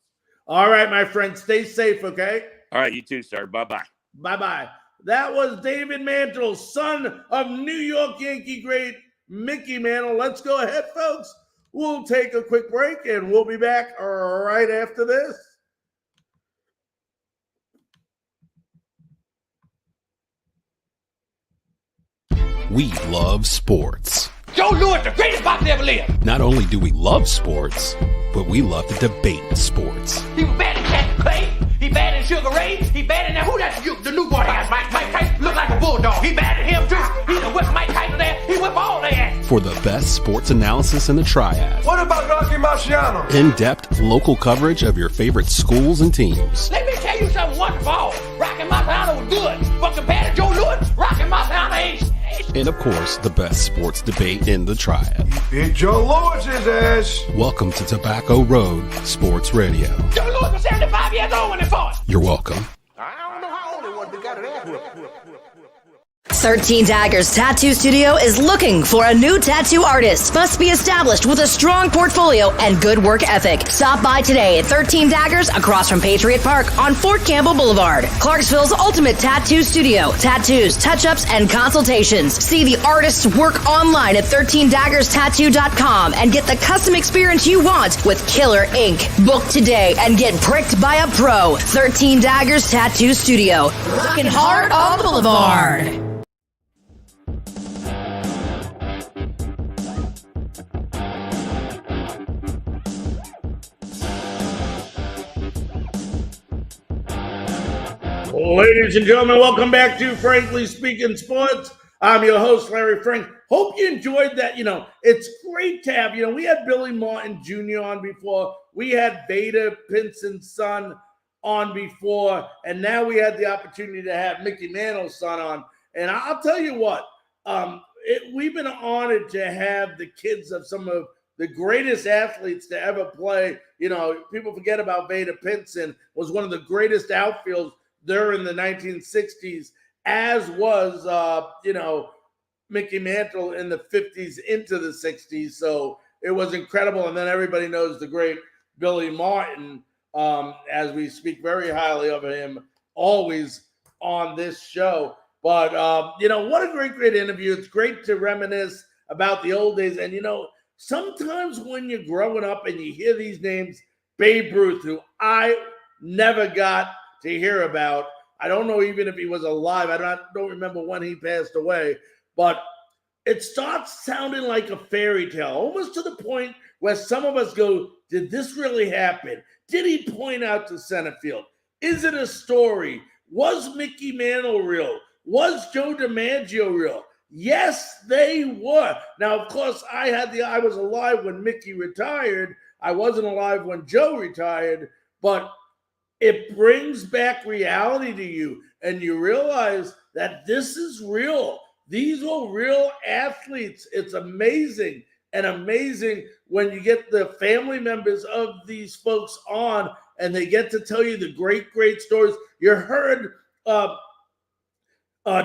All right, my friend, stay safe, okay? All right, you too, sir. Bye-bye. Bye-bye. That was David Mantle, son of New York Yankee great Mickey Mantle. Let's go ahead, folks. We'll take a quick break, and we'll be back right after this. We love sports. Joe Louis, the greatest boxer ever lived. Not only do we love sports, but we love to debate sports. He was bad in Captain Clay. He bad in Sugar Ray. He bad in that. Who that's the new boy has? Mike Tyson look like a bulldog. He bad at him too. He done whipped Mike Tyson there. He whipped all their ass. For the best sports analysis in the triad. What about Rocky Marciano? In-depth local coverage of your favorite schools and teams. Let me tell you something wonderful. Rocky Marciano was good, but compared to Joe Louis, Rocky Marciano ain't. And of course, the best sports debate in the triad. Beat Joe Louis's ass. Welcome to Tobacco Road Sports Radio. Joe Louis was 75 years old when he fought. You're welcome. I don't know how old he was, but got it ass whipped. 13 Daggers Tattoo Studio is looking for a new tattoo artist. Must be established with a strong portfolio and good work ethic. Stop by today at 13 Daggers across from Patriot Park on Fort Campbell Boulevard. Clarksville's ultimate tattoo studio. Tattoos, touch-ups, and consultations. See the artist's work online at 13daggerstattoo.com and get the custom experience you want with killer ink. Book today and get pricked by a pro. 13 Daggers Tattoo Studio. Rockin' hard on the boulevard. Ladies and gentlemen, welcome back to Frankly Speaking Sports. I'm your host, Larry Frank. Hope you enjoyed that. It's great to have, we had Billy Martin Jr. on before. We had Vada Pinson's son on before. And now we had the opportunity to have Mickey Mantle's son on. And I'll tell you what, we've been honored to have the kids of some of the greatest athletes to ever play. People forget about Vada Pinson, was one of the greatest outfields during the 1960s, as was, Mickey Mantle in the 50s into the 60s. So it was incredible. And then everybody knows the great Billy Martin, as we speak very highly of him, always on this show. But, what a great interview. It's great to reminisce about the old days. And, sometimes when you're growing up and you hear these names, Babe Ruth, who I never got to hear about. I don't know even if he was alive. I don't remember when he passed away, but it starts sounding like a fairy tale, almost to the point where some of us go, did this really happen? Did he point out to center field? Is it a story? Was Mickey Mantle real? Was Joe DiMaggio real? Yes, they were. Now, of course, I was alive when Mickey retired. I wasn't alive when Joe retired, but it brings back reality to you, and you realize that this is real. These are real athletes. It's amazing and amazing when you get the family members of these folks on and they get to tell you the great, great stories. You heard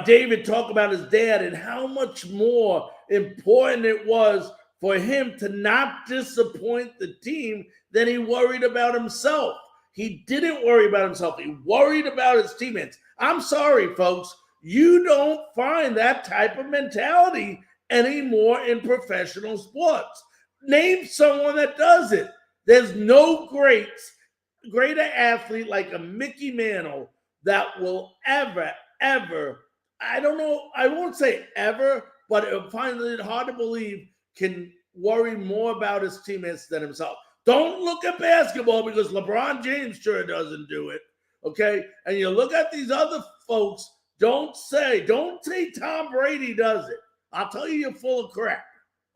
David talk about his dad and how much more important it was for him to not disappoint the team than he worried about himself. He didn't worry about himself. He worried about his teammates. I'm sorry, folks. You don't find that type of mentality anymore in professional sports. Name someone that does it. There's no greater athlete like a Mickey Mantle that will ever, I don't know, I won't say ever, but I find it hard to believe can worry more about his teammates than himself. Don't look at basketball because LeBron James sure doesn't do it, okay? And you look at these other folks, don't say Tom Brady does it. I'll tell you, you're full of crap,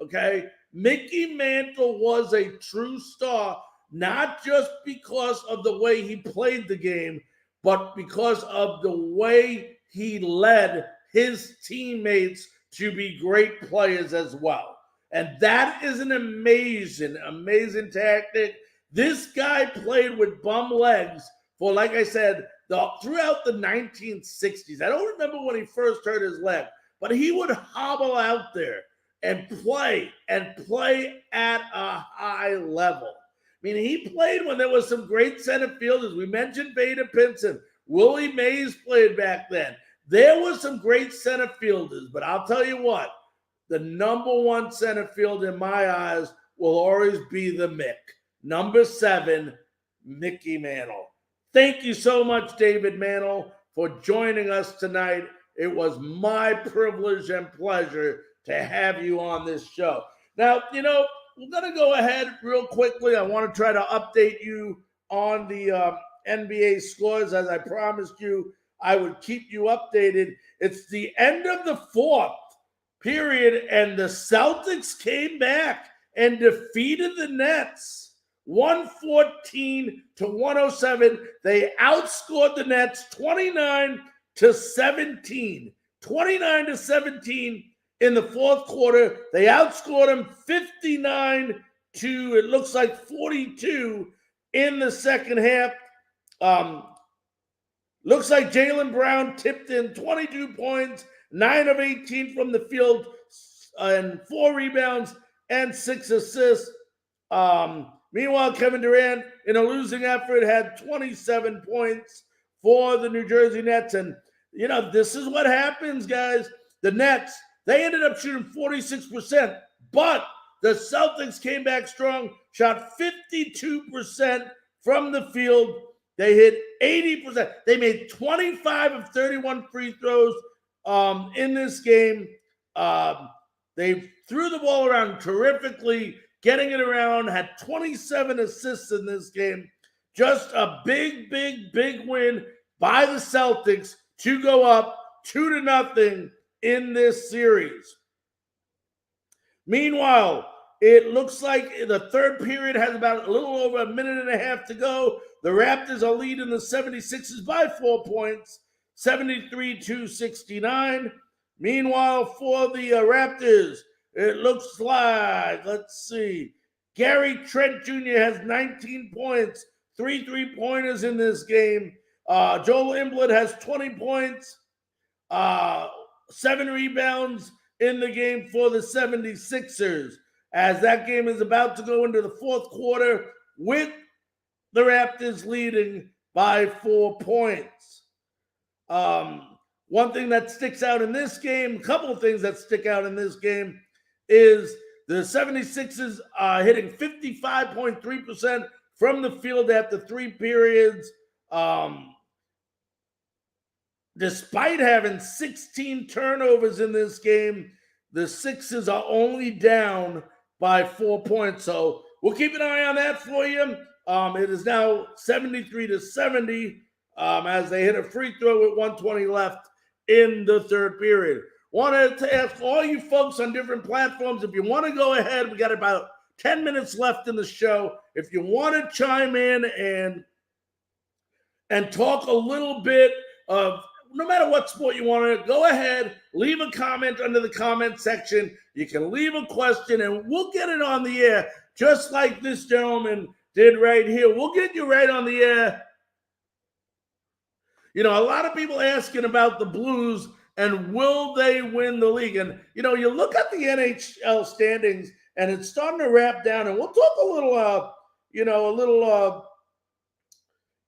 okay? Mickey Mantle was a true star, not just because of the way he played the game, but because of the way he led his teammates to be great players as well. And that is an amazing, amazing tactic. This guy played with bum legs for, like I said, throughout the 1960s. I don't remember when he first hurt his leg, but he would hobble out there and play at a high level. I mean, he played when there was some great center fielders. We mentioned Vader Pinson. Willie Mays played back then. There were some great center fielders, but I'll tell you what, the number one center fielder in my eyes will always be the Mick. Number 7, Mickey Mantle. Thank you so much, David Mantle, for joining us tonight. It was my privilege and pleasure to have you on this show. Now, we're going to go ahead real quickly. I want to try to update you on the NBA scores. As I promised you, I would keep you updated. It's the end of the 4th period, and the Celtics came back and defeated the Nets 114-107. They outscored the Nets 29-17. 29-17 in the 4th quarter. They outscored them 59 to, it looks like 42 in the second half. Looks like Jaylen Brown tipped in 22 points, 9 of 18 from the field, and 4 rebounds and 6 assists. Meanwhile, Kevin Durant, in a losing effort, had 27 points for the New Jersey Nets. And, this is what happens, guys. The Nets, they ended up shooting 46%, but the Celtics came back strong, shot 52% from the field. They hit 80%. They made 25 of 31 free throws in this game. They threw the ball around terrifically, getting it around, had 27 assists in this game. Just a big, big, big win by the Celtics to go up 2-0 in this series. Meanwhile, it looks like the third period has about a little over a minute and a half to go. The Raptors are leading the 76ers by 4 points, 73-69. Meanwhile, for the Raptors, it looks like, let's see, Gary Trent Jr. has 19 points, 3 3-pointers in this game. Joel Embiid has 20 points, 7 rebounds in the game for the 76ers, as that game is about to go into the 4th quarter with the Raptors leading by 4 points. One thing that sticks out in this game, a couple of things that stick out in this game, is the 76ers are hitting 55.3% from the field after 3 periods. Despite having 16 turnovers in this game, the Sixers are only down by 4 points. So we'll keep an eye on that for you. It is now 73-70 as they hit a free throw with 1:20 left in the third period. Wanted to ask all you folks on different platforms, if you want to go ahead, we got about 10 minutes left in the show. If you want to chime in and talk a little bit of no matter what sport you want to, go ahead, leave a comment under the comment section. You can leave a question, and we'll get it on the air, just like this gentleman did right here. We'll get you right on the air. You know, a lot of people asking about the Blues and will they win the league? And, you know, you look at the NHL standings, and it's starting to wrap down, and we'll talk a little,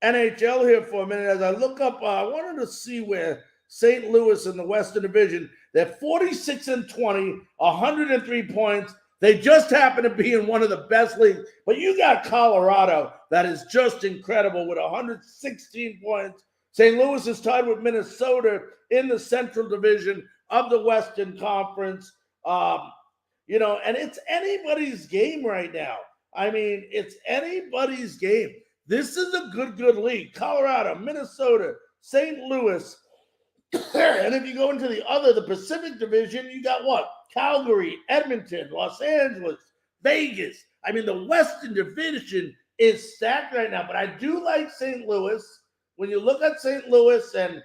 NHL here for a minute. As I look up, I wanted to see where St. Louis in the Western Division, they're 46-20, 103 points. They just happen to be in one of the best leagues. But you got Colorado that is just incredible with 116 points. St. Louis is tied with Minnesota in the Central Division of the Western Conference. And it's anybody's game right now. I mean, it's anybody's game. This is a good league. Colorado, Minnesota, St. Louis. And if you go into the Pacific Division, you got what? Calgary, Edmonton, Los Angeles, Vegas. I mean, the Western Division is stacked right now. But I do like St. Louis. When you look at St. Louis and,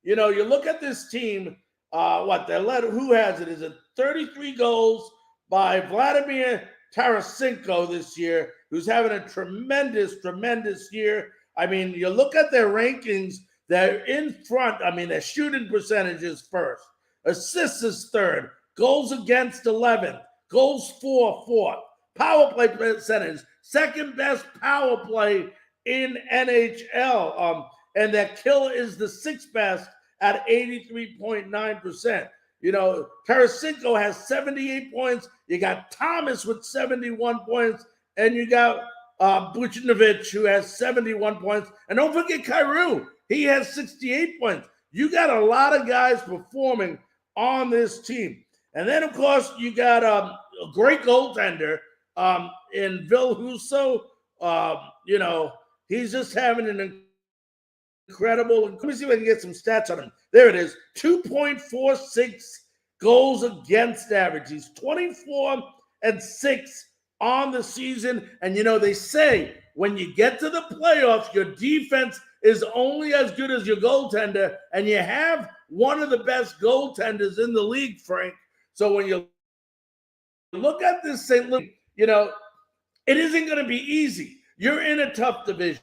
you look at this team, they're led, who has it? Is it 33 goals by Vladimir Tarasinko this year, who's having a tremendous year. I mean, you look at their rankings, they're in front. I mean, their shooting percentage is first. Assists is third. Goals against 11th. Goals for fourth. Power play percentage, second best power play in NHL. And their kill is the sixth best at 83.9%. Tarasenko has 78 points. You got Thomas with 71 points. And you got Buchnevich, who has 71 points. And don't forget Kyrou. He has 68 points. You got a lot of guys performing on this team. And then, of course, you got a great goaltender in Ville Husso. He's just having an incredible. Let me see if I can get some stats on him. There it is. 2.46 goals against average. He's 24-6 on the season. And, they say when you get to the playoffs, your defense is only as good as your goaltender. And you have one of the best goaltenders in the league, Frank. So when you look at this St. Louis, it isn't going to be easy. You're in a tough division.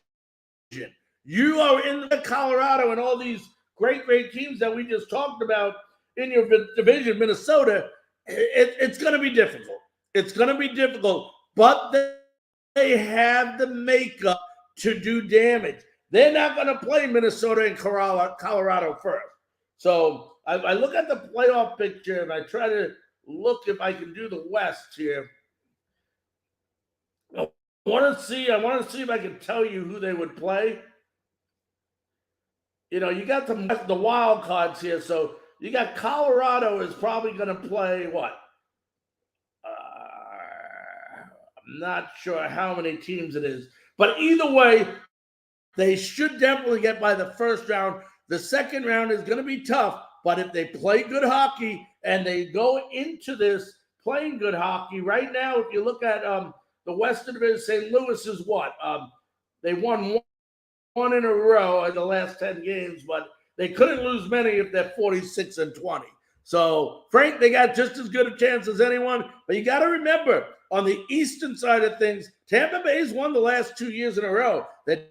You are in the Colorado and all these great teams that we just talked about in your division, Minnesota. It's going to be difficult. It's going to be difficult, but they have the makeup to do damage. They're not going to play Minnesota and Colorado first. So I look at the playoff picture and I try to look if I can do the West here. I want to see if I can tell you who they would play. You got the wild cards here. So you got Colorado is probably going to play what? I'm not sure how many teams it is. But either way, they should definitely get by the first round. The second round is going to be tough. But if they play good hockey and they go into this playing good hockey, right now, if you look at the Western Division, St. Louis is what? They won one in a row in the last 10 games, but they couldn't lose many if they're 46-20. So, Frank, they got just as good a chance as anyone. But you got to remember, on the eastern side of things, Tampa Bay's won the last 2 years in a row. They're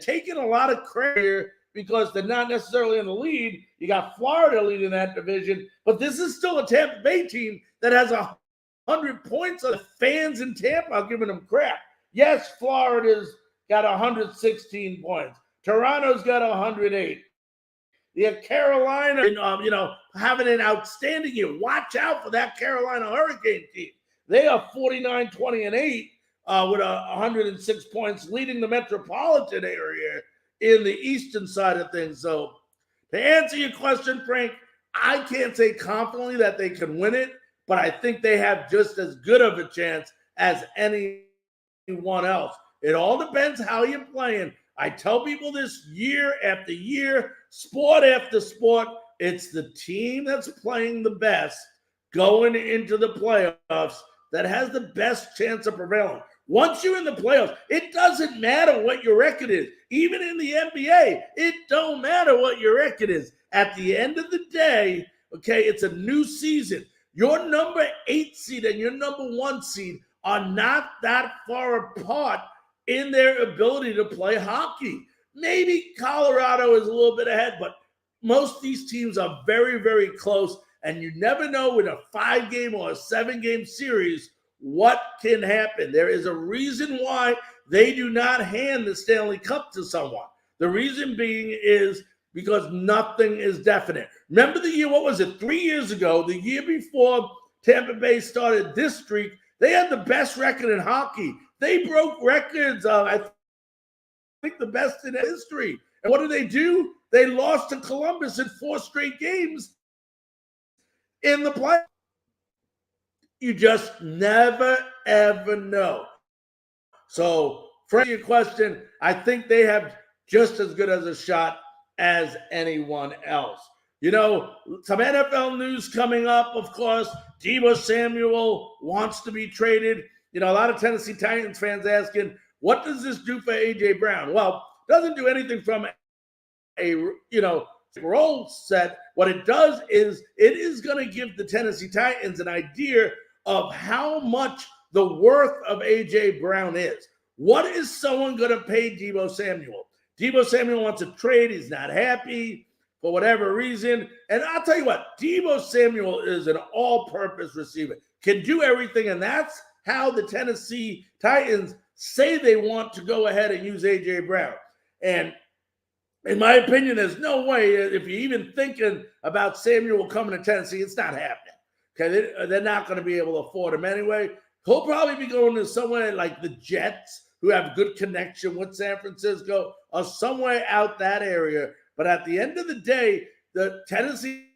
taking a lot of credit here because they're not necessarily in the lead. You got Florida leading that division, but this is still a Tampa Bay team that has 100 points. The fans in Tampa are giving them crap. Yes, Florida's got 116 points. Toronto's got 108. You have Carolina, having an outstanding year. Watch out for that Carolina Hurricane team. They are 49-20-8 with 106 points, leading the metropolitan area in the eastern side of things. So to answer your question, Frank, I can't say confidently that they can win it, but I think they have just as good of a chance as anyone else. It all depends how you're playing. I tell people this year after year, sport after sport, it's the team that's playing the best going into the playoffs that has the best chance of prevailing. Once you're in the playoffs, it doesn't matter what your record is. Even in the NBA, it don't matter what your record is. At the end of the day, okay, it's a new season. Your number 8 seed and your number 1 seed are not that far apart in their ability to play hockey. Maybe Colorado is a little bit ahead, but most of these teams are very, very close, and you never know in a 5-game or a 7-game series what can happen. There is a reason why they do not hand the Stanley Cup to someone. The reason being is because nothing is definite. Remember the year, what was it, 3 years ago, the year before Tampa Bay started this streak, they had the best record in hockey. They broke records, I think the best in history. And what do? They lost to Columbus in 4 straight games in the playoffs. You just never, ever know. So, for your question, I think they have just as good as a shot as anyone else. You know, some NFL news coming up, of course. Deebo Samuel wants to be traded. You know, a lot of Tennessee Titans fans asking, what does this do for A.J. Brown? Well, it doesn't do anything from a role set. What it does is it is going to give the Tennessee Titans an idea of how much the worth of A.J. Brown is. What is someone going to pay Deebo Samuel? Deebo Samuel wants a trade. He's not happy for whatever reason. And I'll tell you what, Deebo Samuel is an all-purpose receiver, can do everything, and that's how the Tennessee Titans say they want to go ahead and use A.J. Brown. And in my opinion, there's no way, if you're even thinking about Samuel coming to Tennessee, it's not happening. Okay, they're not going to be able to afford him anyway. He'll probably be going to somewhere like the Jets, who have good connection with San Francisco, or somewhere out that area. But at the end of the day, the Tennessee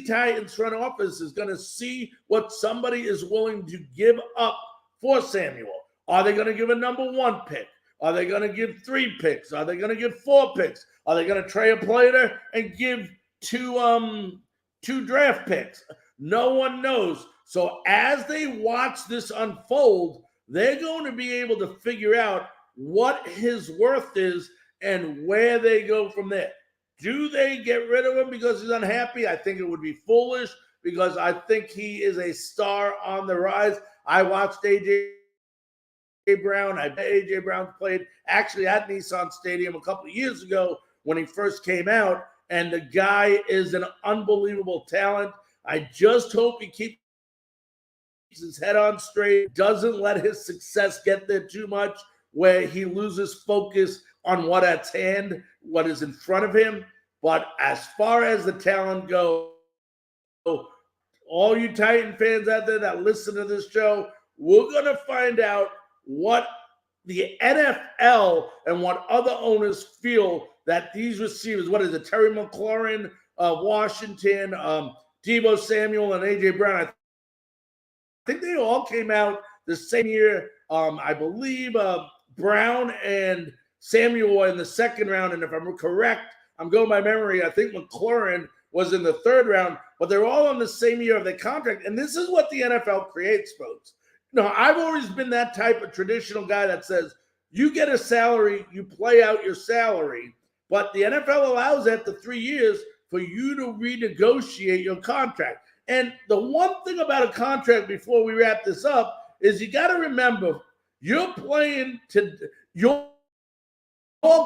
Titans front office is going to see what somebody is willing to give up for Samuel. Are they going to give a number 1 pick? Are they going to give 3 picks? Are they going to give 4 picks? Are they going to trade a player and give two draft picks? No one knows. So as they watch this unfold, they're going to be able to figure out what his worth is and where they go from there. Do they get rid of him because he's unhappy? I think it would be foolish, because I think he is a star on the rise. I watched A.J. Brown. I bet A.J. Brown played actually at Nissan Stadium a couple of years ago when he first came out, and the guy is an unbelievable talent. I just hope he keeps his head on straight, doesn't let his success get there too much, where he loses focus on what at hand, what is in front of him. But as far as the talent goes, all you Titan fans out there that listen to this show, we're going to find out what the NFL and what other owners feel that these receivers, what is it, Terry McLaurin of Washington, Deebo Samuel, and A.J. Brown, I think they all came out the same year. I believe Brown and Samuel were in the 2nd round, and if I'm correct, I'm going by memory, I think McLaurin was in the 3rd round, but they're all on the same year of their contract, and this is what the NFL creates, folks. No, I've always been that type of traditional guy that says you get a salary, you play out your salary, but the NFL allows after 3 years for you to renegotiate your contract. And the one thing about a contract before we wrap this up is you got to remember you're playing to your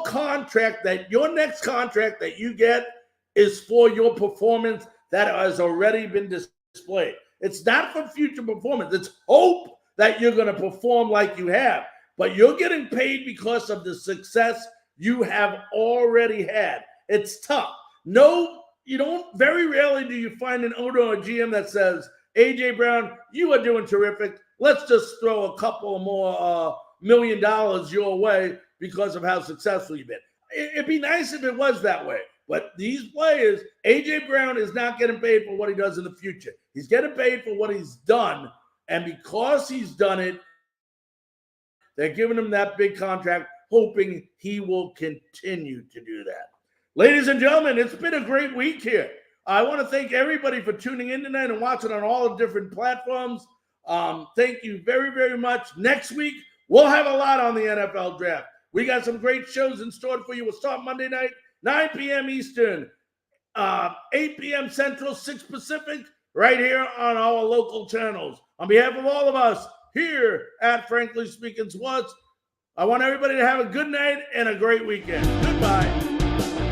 contract, that your next contract that you get is for your performance that has already been displayed. It's not for future performance. It's hope that you're going to perform like you have, but you're getting paid because of the success you have already had. It's tough. No, you don't, very rarely do you find an owner or GM that says, A.J. Brown, you are doing terrific. Let's just throw a couple more $1 million your way because of how successful you've been. It'd be nice if it was that way. But these players, A.J. Brown is not getting paid for what he does in the future. He's getting paid for what he's done. And because he's done it, they're giving him that big contract, hoping he will continue to do that. Ladies and gentlemen, it's been a great week here. I want to thank everybody for tuning in tonight and watching on all the different platforms. Thank you very, very much. Next week, we'll have a lot on the NFL draft. We got some great shows in store for you. We'll start Monday night, 9 p.m. Eastern, 8 p.m. Central, 6 Pacific, right here on our local channels. On behalf of all of us here at Frankly Speaking Sports, I want everybody to have a good night and a great weekend. Goodbye.